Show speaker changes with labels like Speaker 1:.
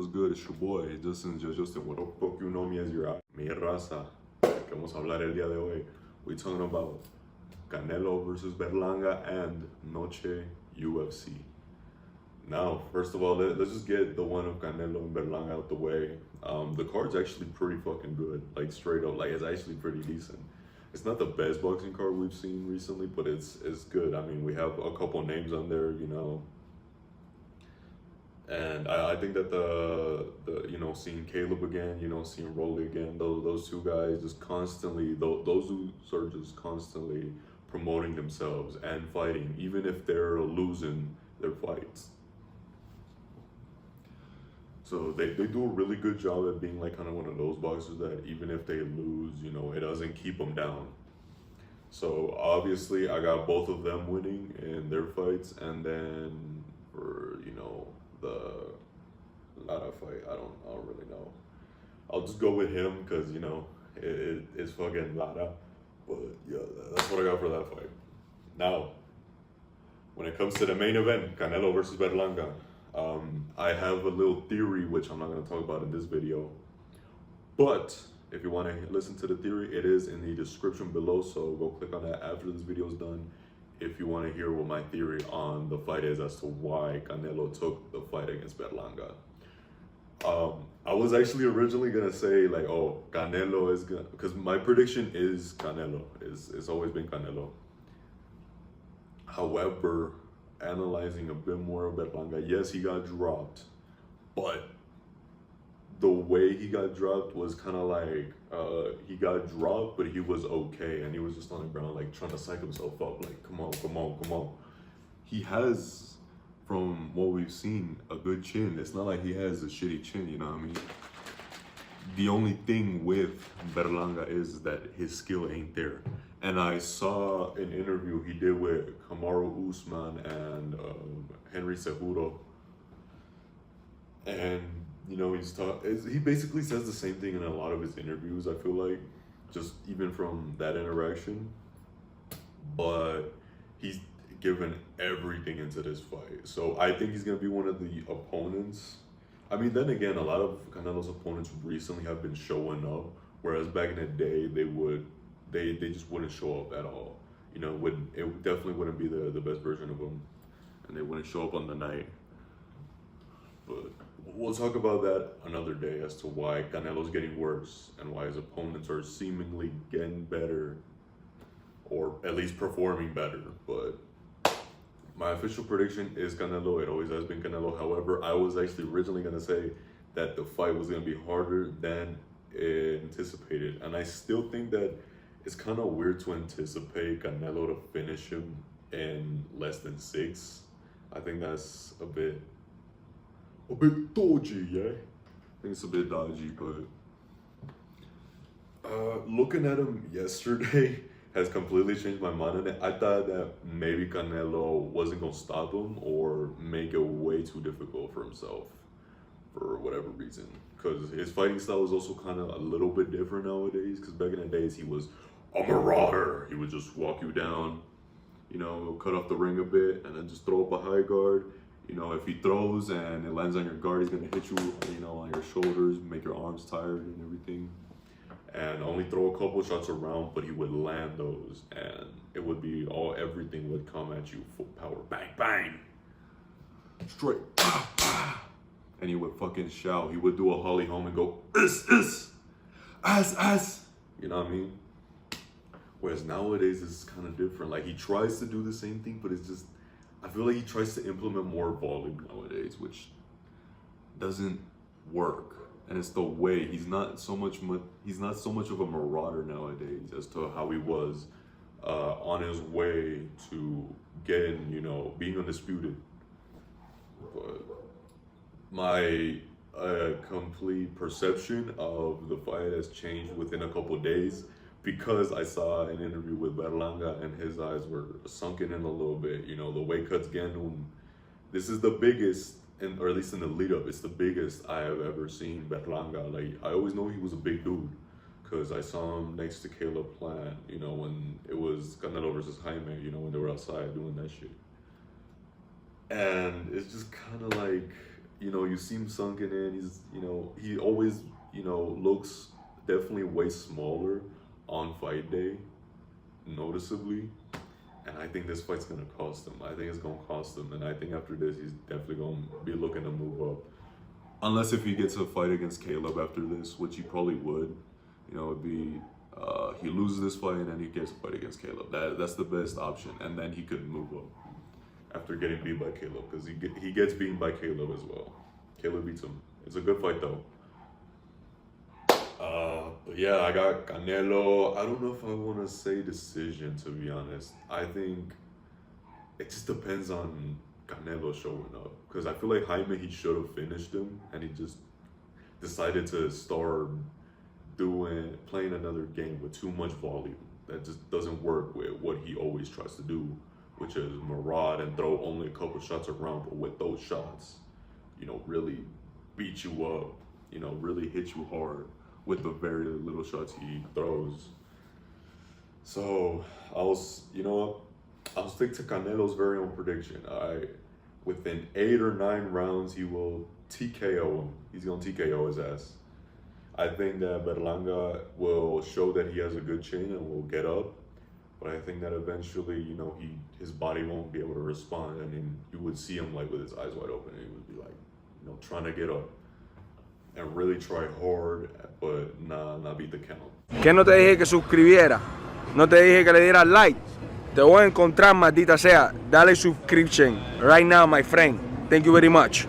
Speaker 1: good? It's your boy, Justin. What the fuck you know me as your mi raza. Que vamos a hablar el día de hoy. We're talking about Canelo versus Berlanga and Noche UFC. Now, first of all, let's just get the one of Canelo and Berlanga out the way. The card's actually pretty fucking good. Like, straight up, like, it's actually pretty decent. It's not the best boxing card we've seen recently, but it's good. I mean, we have a couple names on there, you know. And I think that the seeing Caleb again, seeing Rolly again, those two guys just constantly, those dudes are just constantly promoting themselves and fighting, even if they're losing their fights. So they do a really good job at being like kind of one of those boxers that even if they lose, it doesn't keep them down. So obviously I got both of them winning in their fights, and then for the Lara fight, I don't really know. I'll just go with him because it's fucking Lara. But yeah, that's what I got for that fight. Now, when it comes to the main event, Canelo versus Berlanga, I have a little theory which I'm not going to talk about in this video. But if you want to listen to the theory, it is in the description below. So go click on that after this video is done if you want to hear what my theory on the fight is as to why Canelo took the fight against Berlanga. I was actually originally gonna say like, oh, Canelo is gonna, because my prediction is Canelo. It's always been Canelo. However, analyzing a bit more of Berlanga, yes, he got dropped, but the way he got dropped was kind of like, he got dropped, but he was okay, and he was just on the ground, like, trying to psych himself up, like, come on. He has, from what we've seen, a good chin. It's not like he has a shitty chin, you know what I mean? The only thing with Berlanga is that his skill ain't there. And I saw an interview he did with Kamaru Usman and Henry Cejudo, and he basically says the same thing in a lot of his interviews, I feel like, just even from that interaction. But he's given everything into this fight. So I think he's going to be one of the opponents. I mean, then again, a lot of Canelo's opponents recently have been showing up, whereas back in the day, they just wouldn't show up at all. It definitely wouldn't be the best version of them, and they wouldn't show up on the night. But we'll talk about that another day as to why Canelo's getting worse and why his opponents are seemingly getting better, or at least performing better. But my official prediction is Canelo. It always has been Canelo. However, I was actually originally going to say that the fight was going to be harder than anticipated. And I still think that it's kind of weird to anticipate Canelo to finish him in less than 6. I think that's a bit dodgy, yeah? I think it's a bit dodgy, but looking at him yesterday has completely changed my mind on it. I thought that maybe Canelo wasn't gonna stop him or make it way too difficult for himself for whatever reason. Because his fighting style is also kind of a little bit different nowadays. Because back in the days, he was a marauder. He would just walk you down, cut off the ring a bit, and then just throw up a high guard. If he throws and it lands on your guard, he's gonna hit you, on your shoulders, make your arms tired and everything. And only throw a couple shots around, but he would land those, and it would be everything would come at you full power, bang, bang, straight, and he would fucking shout. He would do a Holly Holm and go, ass. You know what I mean? Whereas nowadays, it's kind of different. Like, he tries to do the same thing, but it's just, I feel like he tries to implement more volume nowadays, which doesn't work. And it's the way he's not so much of a marauder nowadays as to how he was on his way to getting, being undisputed. But my complete perception of the fight has changed within a couple of days, because I saw an interview with Berlanga and his eyes were sunken in a little bit. The weight cuts again. This is the biggest, or at least in the lead up, it's the biggest I have ever seen Berlanga. Like, I always know he was a big dude because I saw him next to Caleb Plant, when it was Canelo versus Jaime, when they were outside doing that shit. And it's just kind of like, you see him sunken in. He's, he always, looks definitely way smaller on fight day, noticeably. And I think this fight's gonna cost him. I think it's gonna cost him. And I think after this, he's definitely gonna be looking to move up. Unless if he gets a fight against Caleb after this, which he probably would. It'd be, he loses this fight and then he gets a fight against Caleb. That's the best option. And then he could move up after getting beat by Caleb, because he gets beaten by Caleb as well. Caleb beats him. It's a good fight though. But yeah, I got Canelo. I don't know if I want to say decision, to be honest. I think it just depends on Canelo showing up, because I feel like Jaime, he should have finished him, and he just decided to start playing another game with too much volume. That just doesn't work with what he always tries to do, which is maraud and throw only a couple shots around, but with those shots, really beat you up, really hit you hard with the very little shots he throws. So I'll stick to Canelo's very own prediction. Within 8 or 9 rounds, he will TKO him. He's gonna TKO his ass. I think that Berlanga will show that he has a good chin and will get up, but I think that eventually, his body won't be able to respond, and then you would see him like with his eyes wide open, and he would be like, trying to get up and really try hard, but not beat the count.
Speaker 2: Que no te dije que suscribiera, no te dije que le dieras like. Te voy a encontrar, maldita sea. Dale subscription right now, my friend. Thank you very much.